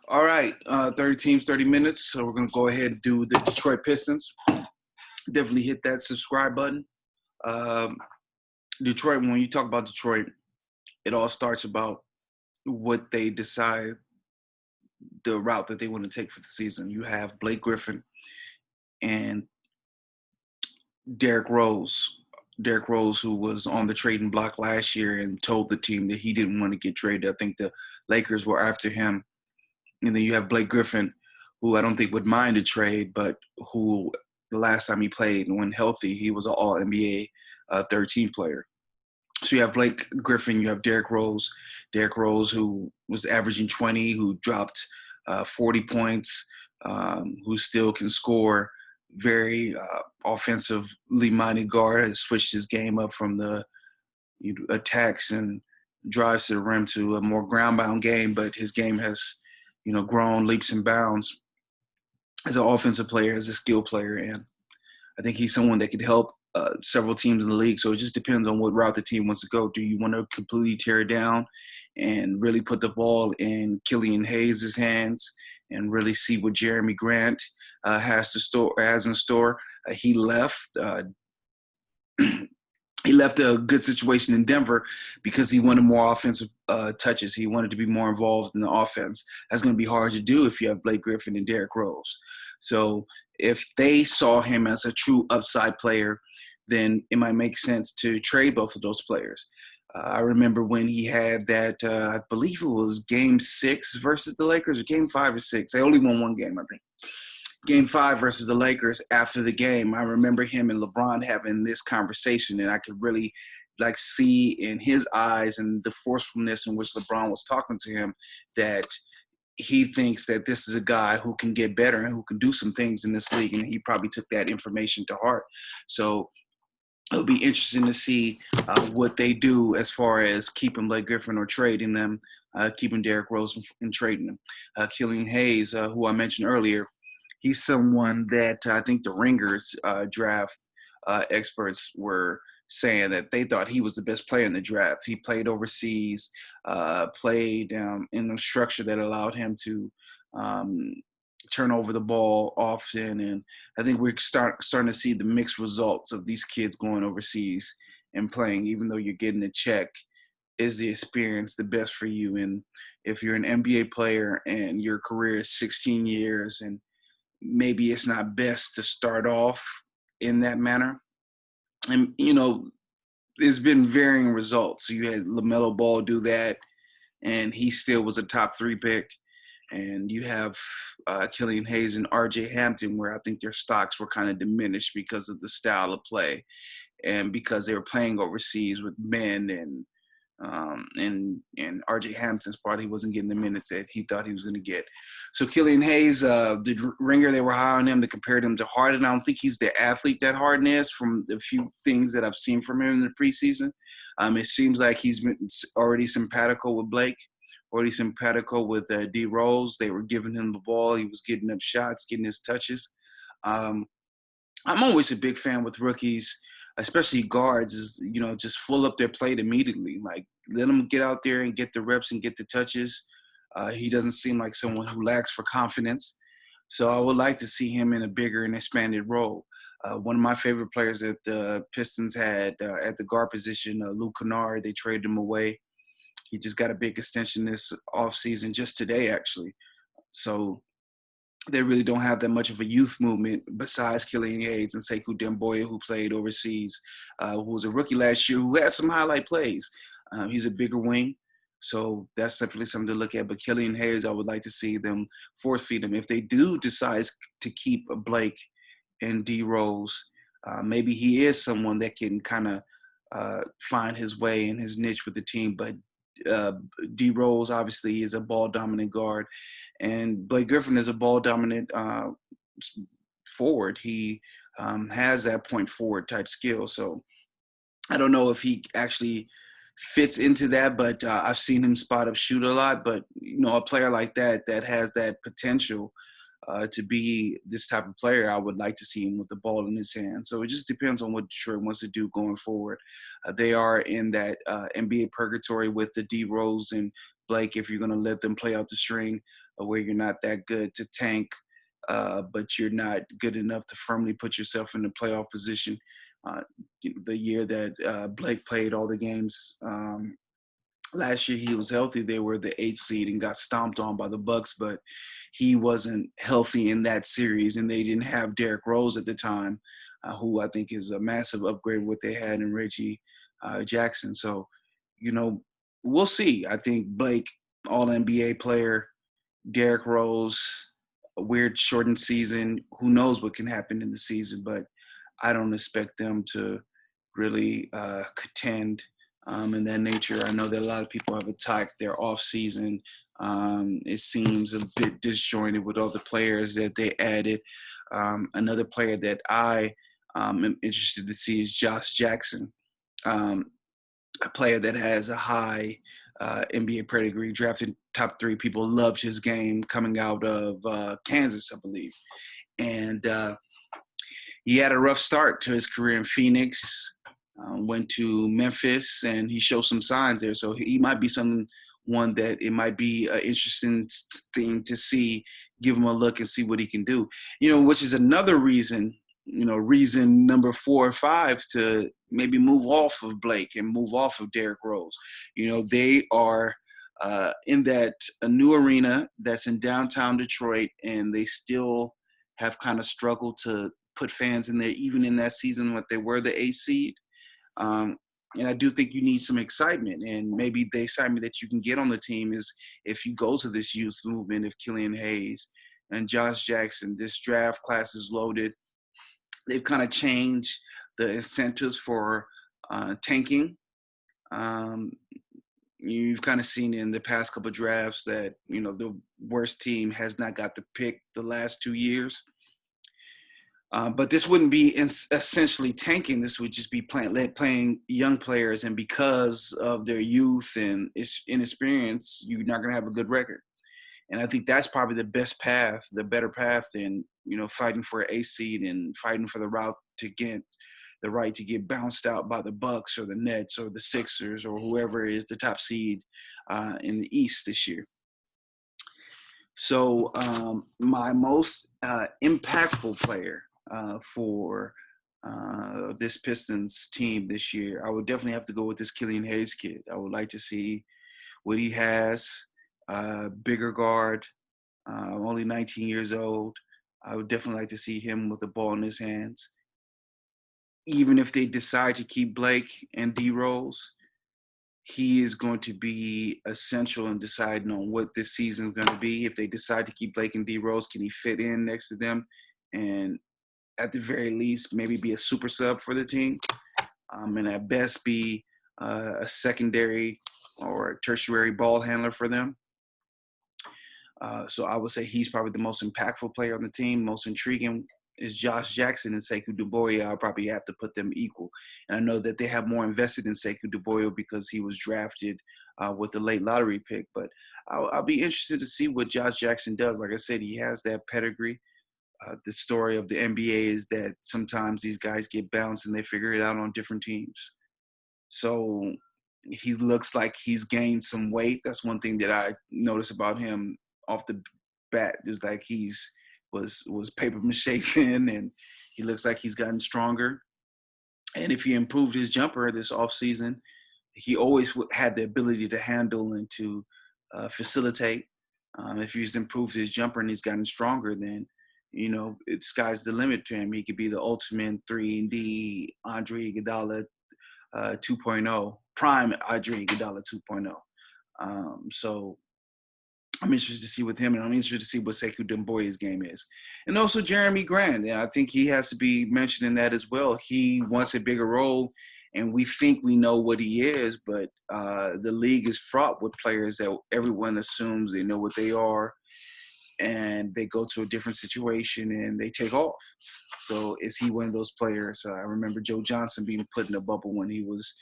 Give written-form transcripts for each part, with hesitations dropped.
All right, 30 teams, 30 minutes. So we're going to go ahead and do the Detroit Pistons. Definitely hit that subscribe button. Um, Detroit, when you talk about Detroit, it all starts about what they decide the route that they want to take for the season. You have Blake Griffin and Derrick Rose. Derrick Rose, who was on the trading block last year and told the team that he didn't want to get traded. I think the Lakers were after him. And then you have Blake Griffin, who I don't think would mind a trade, but who the last time he played when healthy, he was an All NBA third team player. So you have Blake Griffin, you have Derrick Rose, who was averaging 20, who dropped 40 points, who still can score. Very offensively minded guard, has switched his game up from the attacks and drives to the rim to a more ground-bound game, but his game has, grown leaps and bounds as an offensive player, as a skill player, and I think he's someone that could help several teams in the league. So it just depends on what route the team wants to go. Do you want to completely tear it down and really put the ball in Killian Hayes' hands and really see what Jerami Grant has in store? He left. He left a good situation in Denver because he wanted more offensive touches. He wanted to be more involved in the offense. That's going to be hard to do if you have Blake Griffin and Derrick Rose. So if they saw him as a true upside player, then it might make sense to trade both of those players. I remember when he had that, I believe it was Game 6 versus the Lakers, or Game 5 or 6. They only won one game, I think. Game 5 versus the Lakers. After the game, I remember him and LeBron having this conversation, and I could really see in his eyes and the forcefulness in which LeBron was talking to him that he thinks that this is a guy who can get better and who can do some things in this league, and he probably took that information to heart. So it'll be interesting to see what they do as far as keeping Blake Griffin or trading them, keeping Derrick Rose and trading them. Killian Hayes, who I mentioned earlier, he's someone that I think the Ringers draft experts were saying that they thought he was the best player in the draft. He played overseas, played in a structure that allowed him to turn over the ball often. And I think we're starting to see the mixed results of these kids going overseas and playing, even though you're getting a check. Is the experience the best for you? And if you're an NBA player and your career is 16 years and maybe it's not best to start off in that manner. And, there's been varying results. So you had LaMelo Ball do that, and he still was a top 3 pick. And you have Killian Hayes and R.J. Hampton, where I think their stocks were kind of diminished because of the style of play and because they were playing overseas with men and R.J. Hampton's part, he wasn't getting the minutes that he thought he was going to get. So Killian Hayes, the Ringer, they were high on him to compare him to Harden. I don't think he's the athlete that Harden is from the few things that I've seen from him in the preseason. It seems like he's been already simpatico with Blake, already simpatico with D. Rose. They were giving him the ball. He was getting up shots, getting his touches. I'm always a big fan with rookies, especially guards, is, just full up their plate immediately. Like, let them get out there and get the reps and get the touches. He doesn't seem like someone who lacks for confidence. So I would like to see him in a bigger and expanded role. One of my favorite players that the Pistons had at the guard position, Luke Canard, they traded him away. He just got a big extension this offseason, just today, actually. So they really don't have that much of a youth movement besides Killian Hayes and Sekou Demboya, who played overseas, who was a rookie last year, who had some highlight plays. He's a bigger wing, so that's definitely something to look at. But Killian Hayes, I would like to see them force feed him. If they do decide to keep Blake and D. Rose, maybe he is someone that can kind of find his way and his niche with the team. But D. Rose obviously is a ball dominant guard, and Blake Griffin is a ball dominant forward. He has that point forward type skill. So I don't know if he actually fits into that, but I've seen him spot up shoot a lot. But a player like that has that potential to be this type of player, I would like to see him with the ball in his hand. So it just depends on what Detroit wants to do going forward. They are in that NBA purgatory with the D. Rose and Blake if you're going to let them play out the string where you're not that good to tank, but you're not good enough to firmly put yourself in the playoff position. The year that Blake played all the games last year, he was healthy. They were the 8th seed and got stomped on by the Bucks, but he wasn't healthy in that series, and they didn't have Derrick Rose at the time, who I think is a massive upgrade what they had in Reggie Jackson. So, we'll see. I think Blake, all NBA player, Derrick Rose, a weird shortened season. Who knows what can happen in the season, but I don't expect them to really contend in that nature. I know that a lot of people have attacked their off season. It seems a bit disjointed with all the players that they added. Another player that I am interested to see is Josh Jackson, a player that has a high NBA pedigree, drafted top 3. People loved his game coming out of Kansas, I believe. And he had a rough start to his career in Phoenix, went to Memphis, and he showed some signs there. So he might be someone that it might be an interesting thing to see, give him a look and see what he can do. Which is another reason, reason number 4 or 5 to maybe move off of Blake and move off of Derrick Rose. They are in a new arena that's in downtown Detroit, and they still have kind of struggled to put fans in there, even in that season when they were the 8th seed. And I do think you need some excitement, and maybe the excitement that you can get on the team is if you go to this youth movement of Killian Hayes and Josh Jackson. This draft class is loaded. They've kind of changed the incentives for tanking. You've kind of seen in the past couple of drafts that, the worst team has not got the pick the last 2 years. But this wouldn't be essentially tanking. This would just be playing young players, and because of their youth and inexperience, you're not going to have a good record. And I think that's probably the best path, the better path than, fighting for an 8th seed and fighting for the right to get bounced out by the Bucks or the Nets or the Sixers or whoever is the top seed in the East this year. So my most impactful player for this Pistons team this year, I would definitely have to go with this Killian Hayes kid. I would like to see what he has. Bigger guard, only 19 years old. I would definitely like to see him with the ball in his hands. Even if they decide to keep Blake and D Rose, he is going to be essential in deciding on what this season is going to be. If they decide to keep Blake and D Rose, can he fit in next to them? And at the very least, maybe be a super sub for the team. And at best be a secondary or tertiary ball handler for them. So I would say he's probably the most impactful player on the team. Most intriguing is Josh Jackson and Sekou Doumbouya. I'll probably have to put them equal. And I know that they have more invested in Sekou Doumbouya because he was drafted with the late lottery pick. But I'll be interested to see what Josh Jackson does. Like I said, he has that pedigree. The story of the NBA is that sometimes these guys get bounced and they figure it out on different teams. So he looks like he's gained some weight. That's one thing that I noticed about him off the bat. It was like was paper mache thin, and he looks like he's gotten stronger. And if he improved his jumper this offseason, he always had the ability to handle and to facilitate. If he's improved his jumper and he's gotten stronger, then it's sky's the limit to him. He could be the ultimate 3-and-D Andre Iguodala 2.0, prime Andre Iguodala 2.0. So I'm interested to see with him, and I'm interested to see what Sekou Doumbouya's game is. And also Jerami Grant. I think he has to be mentioned in that as well. He wants a bigger role, and we think we know what he is, but the league is fraught with players that everyone assumes they know what they are, and they go to a different situation and they take off. So is he one of those players? I remember Joe Johnson being put in a bubble when he was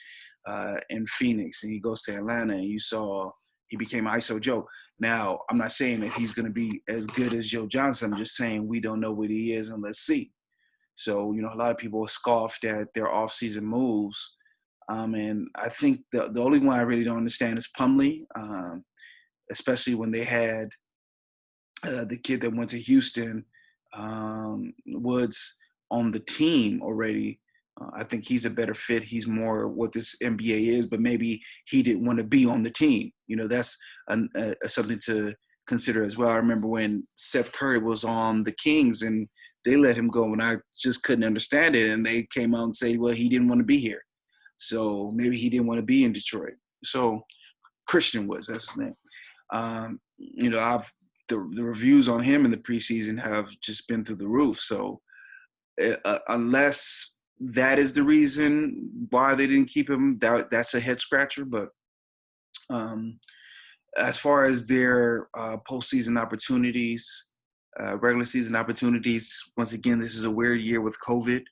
in Phoenix, and he goes to Atlanta, and you saw he became ISO Joe. Now, I'm not saying that he's going to be as good as Joe Johnson. I'm just saying we don't know what he is, and let's see. So, a lot of people scoffed at their offseason moves. And I think the only one I really don't understand is Plumlee. especially when they had the kid that went to Houston, Woods, on the team already. I think he's a better fit. He's more what this NBA is, but maybe he didn't want to be on the team. That's something to consider as well. I remember when Seth Curry was on the Kings and they let him go, and I just couldn't understand it. And they came out and said, well, he didn't want to be here. So maybe he didn't want to be in Detroit. So Christian Woods, that's his name. The reviews on him in the preseason have just been through the roof. So unless that is the reason why they didn't keep him, that's a head scratcher. But as far as their postseason opportunities, regular season opportunities, once again, this is a weird year with COVID.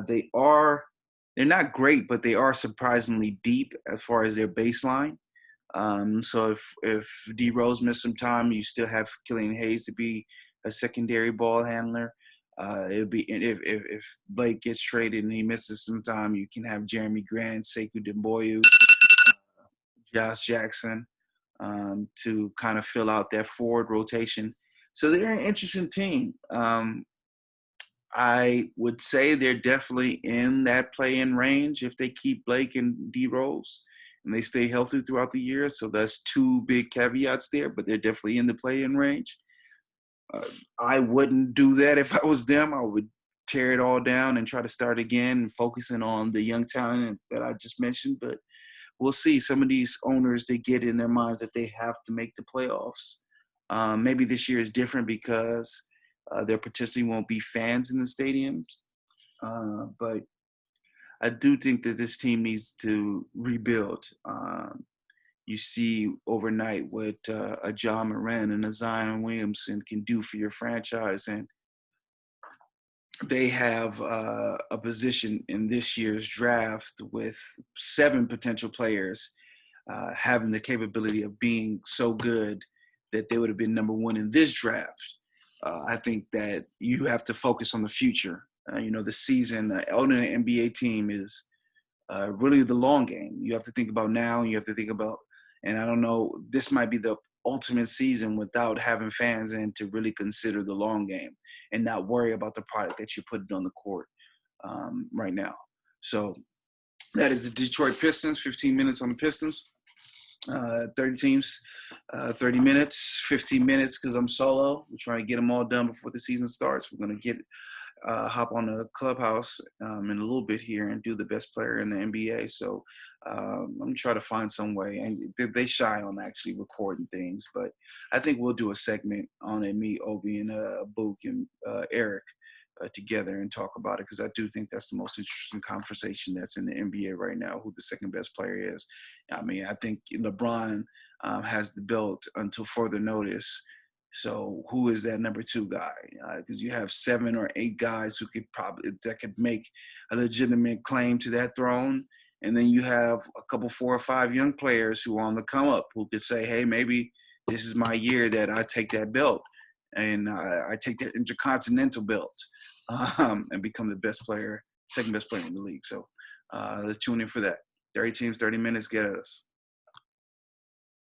They're not great, but they are surprisingly deep as far as their baseline. So if D Rose missed some time, you still have Killian Hayes to be a secondary ball handler. It'll be if Blake gets traded and he misses some time, you can have Jerami Grant, Sekou Demboyu, Josh Jackson to kind of fill out that forward rotation. So they're an interesting team. I would say they're definitely in that play-in range if they keep Blake and D Rose and they stay healthy throughout the year. So that's two big caveats there, but they're definitely in the play-in range. I wouldn't do that if I was them. I would tear it all down and try to start again, focusing on the young talent that I just mentioned. But we'll see. Some of these owners, they get in their minds that they have to make the playoffs. Maybe this year is different because there potentially won't be fans in the stadiums. But I do think that this team needs to rebuild. You see overnight what a John Moran and a Zion Williamson can do for your franchise. And they have a position in this year's draft with 7 potential players having the capability of being so good that they would have been number 1 in this draft. I think that you have to focus on the future. The season, owning an NBA team is really the long game. You have to think about now, and you have to think about, and I don't know, this might be the ultimate season without having fans in to really consider the long game and not worry about the product that you're putting on the court right now. So that is the Detroit Pistons, 15 minutes on the Pistons. 30 teams, 30 minutes, 15 minutes because I'm solo. We're trying to get them all done before the season starts. We're going to hop on the clubhouse in a little bit here and do the best player in the NBA. So I'm going to try to find some way. And they shy on actually recording things, but I think we'll do a segment on it, me, Obi, and Book and Eric together and talk about it, because I do think that's the most interesting conversation that's in the NBA right now, who the second best player is. I mean, I think LeBron has the belt until further notice. So who is that number 2 guy? Because you have 7 or 8 guys who could make a legitimate claim to that throne. And then you have a couple 4 or 5 young players who are on the come up who could say, hey, maybe this is my year that I take that belt and I take that intercontinental belt and become the second best player in the league. So let's tune in for that. 30 teams, 30 minutes, get at us.